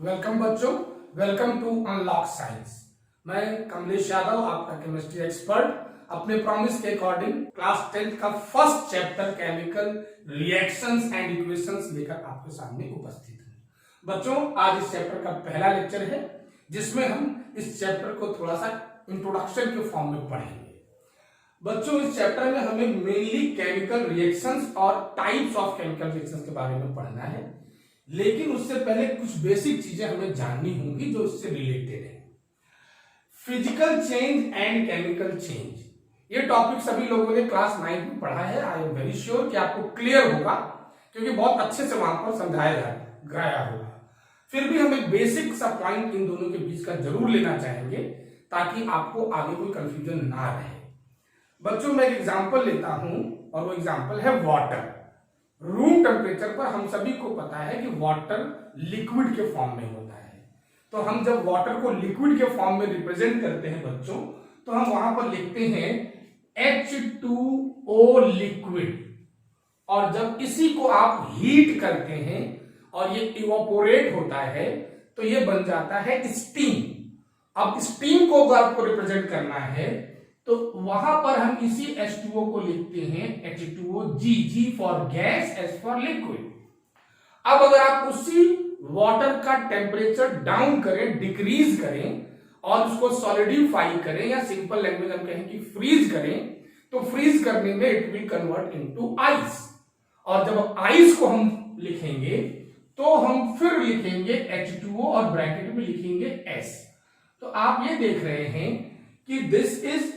Welcome बच्चों, welcome to unlock science. मैं कमलेश यादव, आपका केमिस्ट्री एक्सपर्ट, अपने प्रॉमिस के अकॉर्डिंग क्लास 10th का first chapter chemical reactions and equations लेकर आपके सामने उपस्थित हूं। बच्चों, आज इस चैप्टर का पहला लेक्चर है जिसमें हम इस चैप्टर को थोड़ा सा इंट्रोडक्शन के फॉर्म में पढ़ेंगे। बच्चों, इस चैप्टर में हमें मेनली केमिकल रिएक्शंस और टाइप्स ऑफ केमिकल रिएक्शंस के बारे में पढ़ना है, लेकिन उससे पहले कुछ बेसिक चीजें हमें जाननी होंगी जो इससे रिलेटेड है। Physical change and chemical change, ये टॉपिक सभी लोगों ने क्लास 9 में पढ़ा है। आई एम वेरी श्योर कि आपको क्लियर होगा, क्योंकि बहुत अच्छे से वहां पर समझाया गया होगा। फिर भी हम एक बेसिक सा पॉइंट इन दोनों के बीच का जरूर लेना चाहेंगे ताकि आपको आगे कोई कंफ्यूजन ना रहे। बच्चों, मैं एक एग्जांपल लेता हूं और वो एग्जांपल है वाटर। रूम टेम्परेचर पर हम सभी को पता है कि वाटर लिक्विड के फॉर्म में होता है। तो हम जब वाटर को लिक्विड के फॉर्म में रिप्रेजेंट करते हैं बच्चों, तो हम वहां पर लिखते हैं H2O लिक्विड। और जब इसी को आप हीट करते हैं और ये इवापोरेट होता है तो ये बन जाता है स्टीम। अब स्टीम को अगर आपको रिप्रेजेंट करना है तो वहां पर हम इसी H2O को लिखते हैं H2O, G for gas, S for liquid. अब अगर आप उसी वाटर का टेम्परेचर डाउन करें, डिक्रीज करें और उसको सॉलिडिफाई करें, या सिंपल लैंग्वेज हम कहें कि फ्रीज करें, तो फ्रीज करने में it will convert into ice. और जब आइस को हम लिखेंगे तो हम फिर लिखेंगे H2O और ब्रैकेट में लिखेंगे S। तो आप ये देख रहे हैं कि this is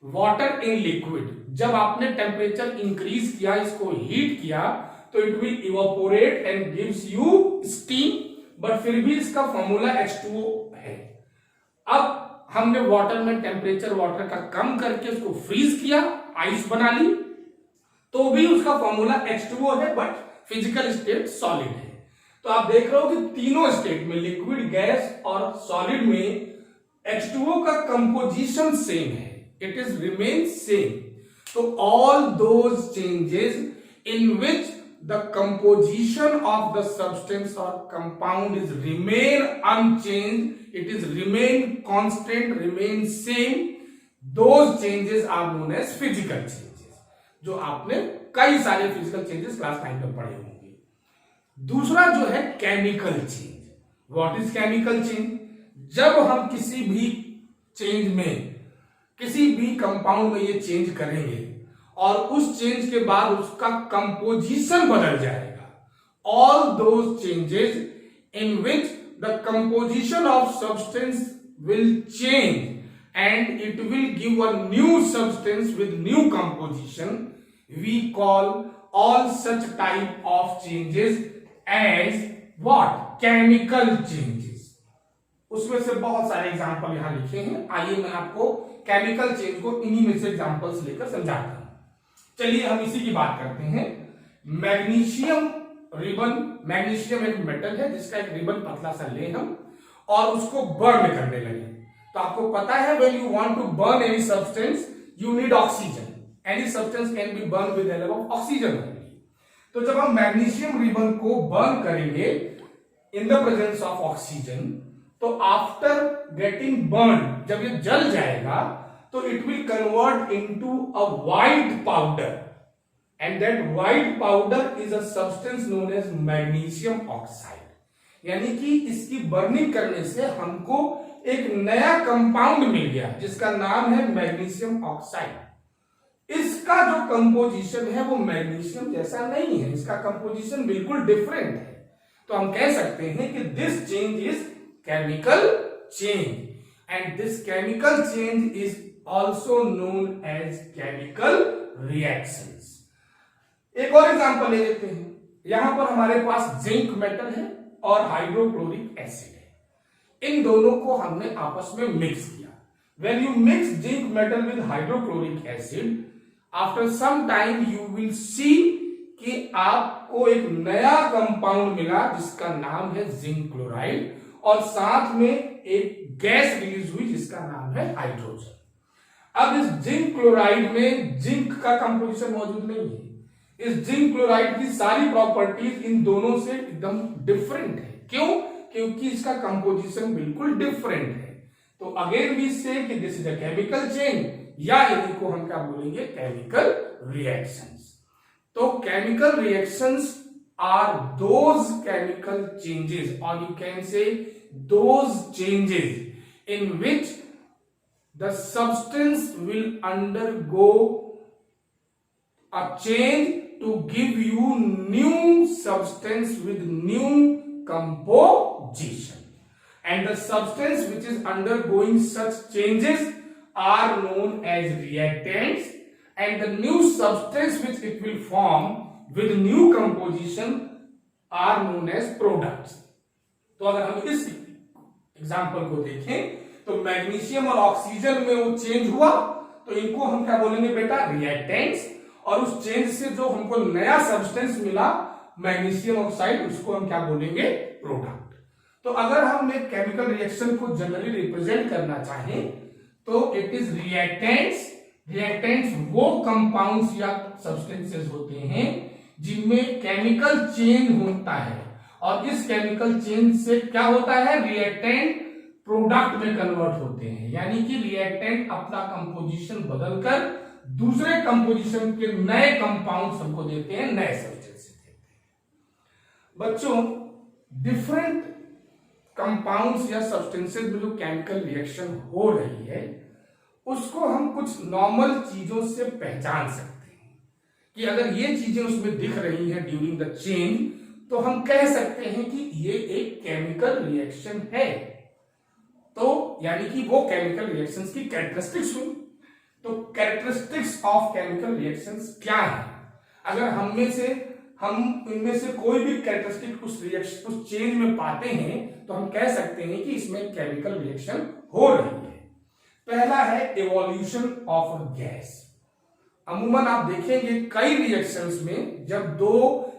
water in liquid. जब आपने टेम्परेचर इंक्रीज किया, इसको हीट किया, तो it will evaporate and gives you steam, but फिर भी इसका फॉर्मूला H2O है। अब हमने वाटर में टेम्परेचर वाटर का कम करके उसको फ्रीज किया, आइस बना ली, तो भी उसका फॉर्मूला H2O है, बट फिजिकल स्टेट सॉलिड है। तो आप देख रहे हो कि तीनों स्टेट में, लिक्विड, गैस और सॉलिड में, H2O का कंपोजिशन सेम है, it is remains same. So all those changes in which the composition of the substance or compound is remain unchanged, it is remain constant, remain same, those changes are known as physical changes, जो आपने कई सारे physical changes class 9 में पढ़े होंगे। दूसरा जो है chemical change. What is chemical change? जब हम किसी भी चेंज में, किसी भी कंपाउंड में ये चेंज करेंगे और उस चेंज के बाद उसका कंपोजिशन बदल जाएगा। All those changes in which the composition of substance will change and it will give a new substance with new composition, we call all such type of changes as what? Chemical changes. उसमें से बहुत सारे example यहां लिखे हैं। आइए मैं आपको केमिकल चेंज को इन्हीं में से एग्जांपल्स लेकर समझाता हूं। चलिए हम इसी की बात करते हैं। मैग्नीशियम रिबन, मैग्नीशियम एक मेटल है जिसका एक रिबन पतला सा ले हम और उसको बर्न करने लगे। तो आपको पता है, when you want to burn any substance you need oxygen. Any substance can be burn with the help of oxygen only. तो जब हम मैग्नीशियम रिबन को बर्न करेंगे in the presence of oxygen, तो आफ्टर गेटिंग बर्न, जब ये जल जाएगा तो it will convert into a white powder, and that white powder is a substance known as magnesium oxide. यानी कि इसकी बर्निंग करने से हमको एक नया कंपाउंड मिल गया जिसका नाम है मैग्नीशियम ऑक्साइड। इसका जो कंपोजिशन है वो मैग्नीशियम जैसा नहीं है, इसका कंपोजिशन बिल्कुल डिफरेंट है। तो हम कह सकते हैं कि this change is chemical change, and this chemical change is also known as chemical reactions. एक और एग्जांपल ले लेते हैं। यहां पर हमारे पास जिंक मेटल है और हाइड्रोक्लोरिक एसिड है। इन दोनों को हमने आपस में मिक्स किया। When you mix zinc metal with hydrochloric acid, after some time you will see कि आपको एक नया कंपाउंड मिला जिसका नाम है जिंक क्लोराइड, और साथ में एक गैस रिलीज हुई जिसका नाम है हाइड्रोजन। अब इस जिंक क्लोराइड में जिंक का कंपोजिशन मौजूद नहीं है। इस जिंक क्लोराइड की सारी प्रॉपर्टीज इन दोनों से एकदम डिफरेंट है। क्यों? क्योंकि इसका कंपोजिशन बिल्कुल डिफरेंट है। तो again we say that this is a chemical change, या इन्हीं को हम क्या बोलेंगे, केमिकल रिएक्शंस। तो chemical reactions are those chemical changes, और you can say those changes in which the substance will undergo a change to give you new substance with new composition, and the substance which is undergoing such changes are known as reactants, and the new substance which it will form with new composition are known as products. तो अगर हम इस example को देखें तो magnesium और oxygen में वो चेंज हुआ, तो इनको हम क्या बोलेंगे बेटा, रिएक्टेंट्स। और उस चेंज से जो हमको नया सब्सटेंस मिला मैग्नीशियम ऑक्साइड, उसको हम क्या बोलेंगे, प्रोडक्ट। तो अगर हम एक केमिकल रिएक्शन को जनरली रिप्रेजेंट करना चाहें तो इट इज रिएक्टेंट्स। रिएक्टेंट्स वो कंपाउंड्स या सब्सटेंसेस होते हैं जिनमें केमिकल चेंज होता है, और इस केमिकल चेंज से क्या होता है, रिएक्टेंट प्रोडक्ट में कन्वर्ट होते हैं। यानी कि रिएक्टेंट अपना कंपोजिशन बदलकर दूसरे कंपोजिशन के नए कंपाउंड्स हमको देते हैं, नए सब्सटेंसेस देते हैं। बच्चों, डिफरेंट कंपाउंड्स या सब्सटेंसेस में जो केमिकल रिएक्शन हो रही है उसको हम कुछ नॉर्मल चीजों से पहचान सकते हैं कि अगर ये चीजें उसमें दिख रही हैं ड्यूरिंग द चेंज, तो हम कह सकते हैं कि ये एक केमिकल रिएक्शन है। तो यानी कि वो केमिकल रिएक्शंस की कैरेक्टरिस्टिक्स हुई। तो कैरेक्टरिस्टिक्स ऑफ केमिकल रिएक्शंस क्या है? अगर हम इनमें से कोई भी कैरेक्टरिस्टिक उस चेंज में पाते हैं तो हम कह सकते हैं कि इसमें केमिकल रिएक्शन हो रही है। पहला है इवोल्यूशन ऑफ अ गैस। अमूमन आप देखेंगे कई रिएक्शंस में जब दो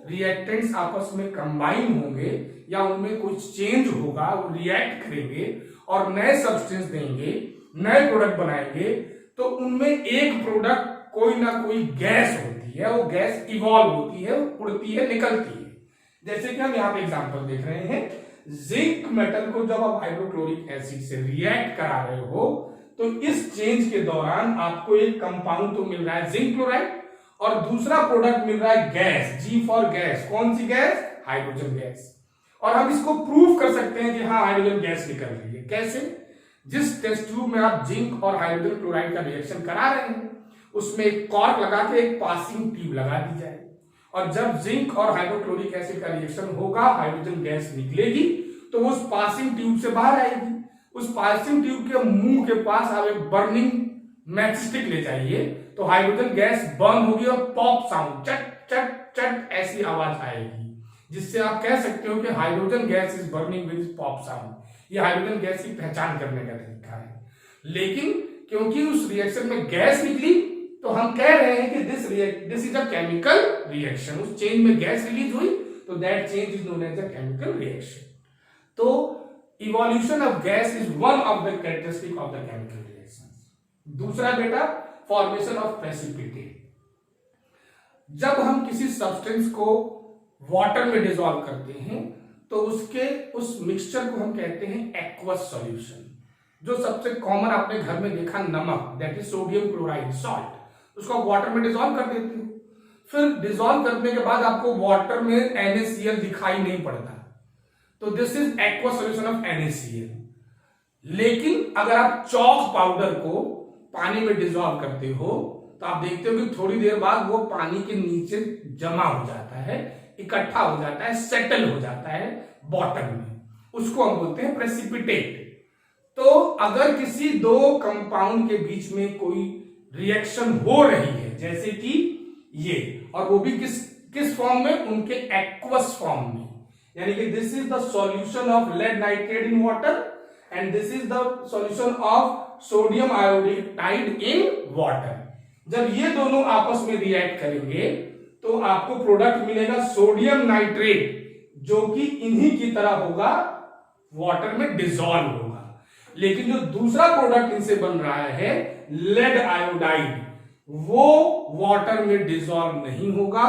रिएक्टेंट्स आपस में कंबाइन होंगे या उनमें कुछ चेंज होगा, वो रिएक्ट करेंगे और नए सब्सटेंस देंगे, नए प्रोडक्ट बनाएंगे, तो उनमें एक प्रोडक्ट कोई ना कोई गैस होती है, वो गैस इवॉल्व होती है, उड़ती है, निकलती है। जैसे कि हम यहाँ पे एग्जांपल देख रहे हैं, जिंक मेटल को जब आप हाइड्रोक्लोरिक एसिड से रिएक्ट करा रहे हो तो इस चेंज के दौरान आपको एक कंपाउंड तो मिल रहा है जिंक क्लोराइड, और दूसरा प्रोडक्ट मिल रहा है गैस, जी फॉर गैस। कौन सी गैस? Hydrogen gas. और हम इसको प्रूव कर सकते हैं कि हाँ हाइड्रोजन गैस निकल रही है। कैसे? जिस टेस्ट ट्यूब में आप जिंक और हाइड्रोजन क्लोराइड का रिएक्शन करा रहे हैं उसमें एक कॉर्क लगा के एक पासिंग ट्यूब लगा दी जाए, और जब जिंक और हाइड्रोक्लोरिक एसिड का रिएक्शन होगा, हाइड्रोजन गैस निकलेगी, तो वो उस पासिंग ट्यूब से बाहर आएगी। उस पासिंग ट्यूब के मुंह के पास आप एक बर्निंग मैच स्टिक ले जाइए, तो हाइड्रोजन गैस बर्न होगी और पॉप साउंड, चट चट चट ऐसी आवाज आएगी, जिससे आप कह सकते हो कि hydrogen gas is burning with pop sound. ये हाइड्रोजन गैस की पहचान करने का तरीका है। लेकिन क्योंकि उस रिएक्शन में गैस निकली, तो हम कह रहे हैं कि this is a chemical reaction. उस चेंज में गैस रिलीज हुई, तो that change is known as a chemical reaction. तो evolution of gas is one of the characteristic of the chemical reaction. दूसरा बेटा, फॉर्मेशन ऑफ प्रेसिपिटेट। जब हम किसी सब्सटेंस को वाटर में डिसॉल्व करते हैं तो उस मिक्सचर को हम कहते हैं एक्वस सॉल्यूशन। जो सबसे कॉमन आपने घर में देखा, नमक, that is sodium chloride, salt, उसको वाटर में डिसॉल्व कर देते हो। फिर डिसॉल्व करने के बाद आपको वाटर में NaCl दिखाई नहीं पड़ता, तो this is aqueous solution of NaCl। लेकिन अगर आप चॉक पाउडर को पानी में डिसॉल्व करते हो तो आप देखते हो कि थोड़ी देर बाद वो पानी के नीचे जमा हो जाता है, इकट्ठा हो जाता है, सेटल हो जाता है बॉटम में, उसको हम बोलते हैं प्रेसिपिटेट। तो अगर किसी दो कंपाउंड के बीच में कोई रिएक्शन हो रही है, जैसे कि ये, और वो भी किस फॉर्म में, उनके एक्वस फॉर्म में, यानी कि this is the solution of lead nitrate in water and this is the solution of sodium iodide in water. जब ये दोनों आपस में रिएक्ट करेंगे तो आपको प्रोडक्ट मिलेगा सोडियम नाइट्रेट, जो कि इन्हीं की तरह होगा, वाटर में डिसॉल्व होगा। लेकिन जो दूसरा प्रोडक्ट इनसे बन रहा है, लेड आयोडाइड, वो वाटर में डिसॉल्व नहीं होगा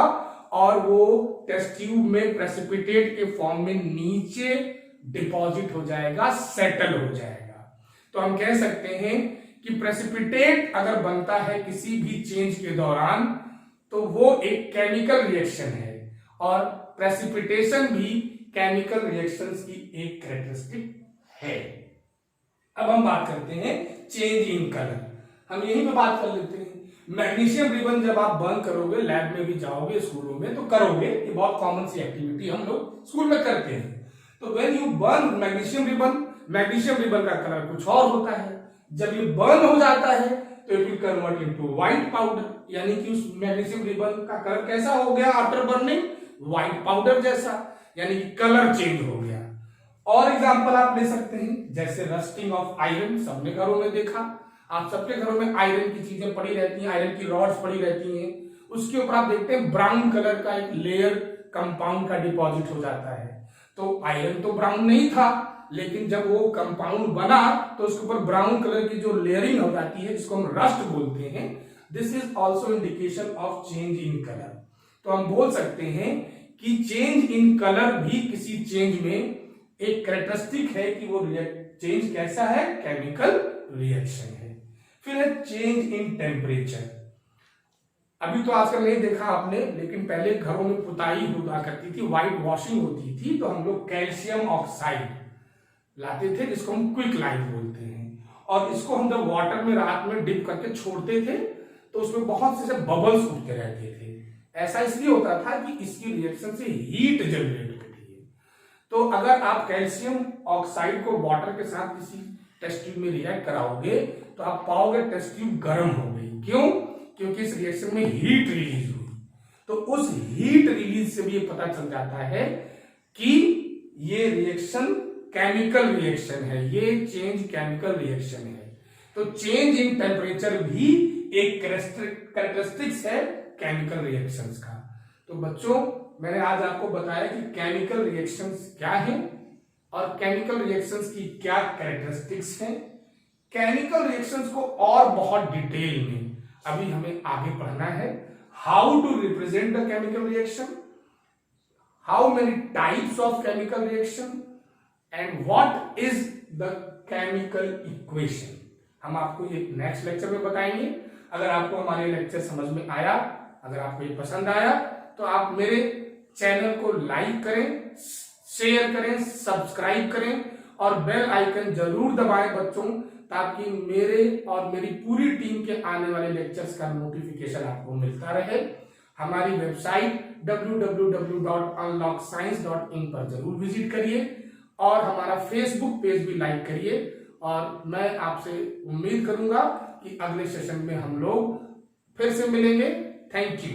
और वो टेस्ट ट्यूब में प्रेसिपिटेट के फॉर्म में नीचे डिपॉजिट हो जाएगा, सेटल हो जाएगा। तो हम कह सकते हैं कि प्रेसिपिटेट अगर बनता है किसी भी चेंज के दौरान तो वो एक केमिकल रिएक्शन है, और प्रेसिपिटेशन भी केमिकल रिएक्शंस की एक कैरेक्टरिस्टिक है। अब हम बात करते हैं चेंज इन कलर। हम यहीं पे बात कर लेते हैं। मैग्नीशियम रिबन जब आप बर्न करोगे, लैब में भी जाओगे, स्कूलों में तो करोगे, ये बहुत कॉमन सी एक्टिविटी हम लोग स्कूल में करते हैं। तो when you burn magnesium ribbon का कलर कुछ और होता है। जब ये बर्न हो जाता है तो it will convert into white powder, यानी कि उस मैग्नीशियम रिबन का कलर कैसा हो गया आफ्टर बर्निंग, व्हाइट पाउडर जैसा, यानी कि कलर चेंज हो गया। और एग्जांपल आप ले सकते हैं जैसे रस्टिंग ऑफ आयरन, सबने घरों में देखा, आप सबके घरों में आयरन की चीजें पड़ी रहती हैं, आयरन की रॉड्स पड़ी रहती हैं, उसके ऊपर आप देखते हैं ब्राउन कलर का एक लेयर कंपाउंड का डिपॉजिट हो जाता है। तो आयरन तो ब्राउन नहीं था, लेकिन जब वो कंपाउंड बना तो उसके ऊपर ब्राउन कलर की जो लेयरिंग हो जाती है, जिसको हम रस्ट बोलते हैं, this is also indication of change in colour. तो हम बोल सकते हैं कि चेंज इन कलर भी किसी चेंज में एक कैरेक्टरिस्टिक है कि वो चेंज कैसा है, केमिकल रिएक्शन है। फिर है चेंज इन टेम्परेचर। अभी तो आजकल नहीं देखा आपने, लेकिन पहले घरों में पुताई हुआ करती थी, व्हाइट वॉशिंग होती थी, तो हम लोग कैल्शियम ऑक्साइड लाते थे, जिसको हम क्विक लाइट बोलते हैं, और इसको हम जब वाटर में रात में डिप करके छोड़ते थे तो उसमें बहुत से बबल्स उठते रहते थे। ऐसा इसलिए होता था कि इसकी रिएक्शन से हीट जनरेट होती है। तो अगर आप कैल्शियम ऑक्साइड को वाटर के साथ किसी टेस्ट ट्यूब में रिएक्ट कराओगे तो आप पाओगे टेस्ट ट्यूब गर्म हो गई। क्यों? क्योंकि इस रिएक्शन में हीट रिलीज हुई। तो उस हीट रिलीज से भी ये पता चल जाता है कि ये रिएक्शन केमिकल रिएक्शन है, ये चेंज केमिकल रिएक्शन है। तो चेंज इन टेम्परेचर भी एक कैरेक्टरिस्टिक्स है केमिकल रिएक्शंस का। तो बच्चों, मैंने आज आपको बताया कि केमिकल रिएक्शंस क्या हैं और केमिकल रिएक्शंस की क्या कैरेक्टरिस्टिक्स हैं। केमिकल रिएक्शंस को और बहुत डिटेल में अभी हमें आगे पढ़ना है। How to represent the chemical reaction, how many types of chemical reaction, and what is the chemical equation, हम आपको ये नेक्स्ट लेक्चर में बताएंगे। अगर आपको हमारे लेक्चर समझ में आया, अगर आपको ये पसंद आया, तो आप मेरे चैनल को लाइक करें, शेयर करें, सब्सक्राइब करें और बेल आइकन जरूर दबाएं बच्चों, ताकि मेरे और मेरी पूरी टीम के आने वाले लेक्चर्स का नोटिफिकेशन आपको मिलता रहे। हमारी वेबसाइट www.unlockscience.in पर जरूर विजिट करिए और हमारा फेसबुक पेज भी लाइक करिए। और मैं आपसे उम्मीद करूंगा कि अगले सेशन में हम लोग फिर से मिलेंगे। Thank you.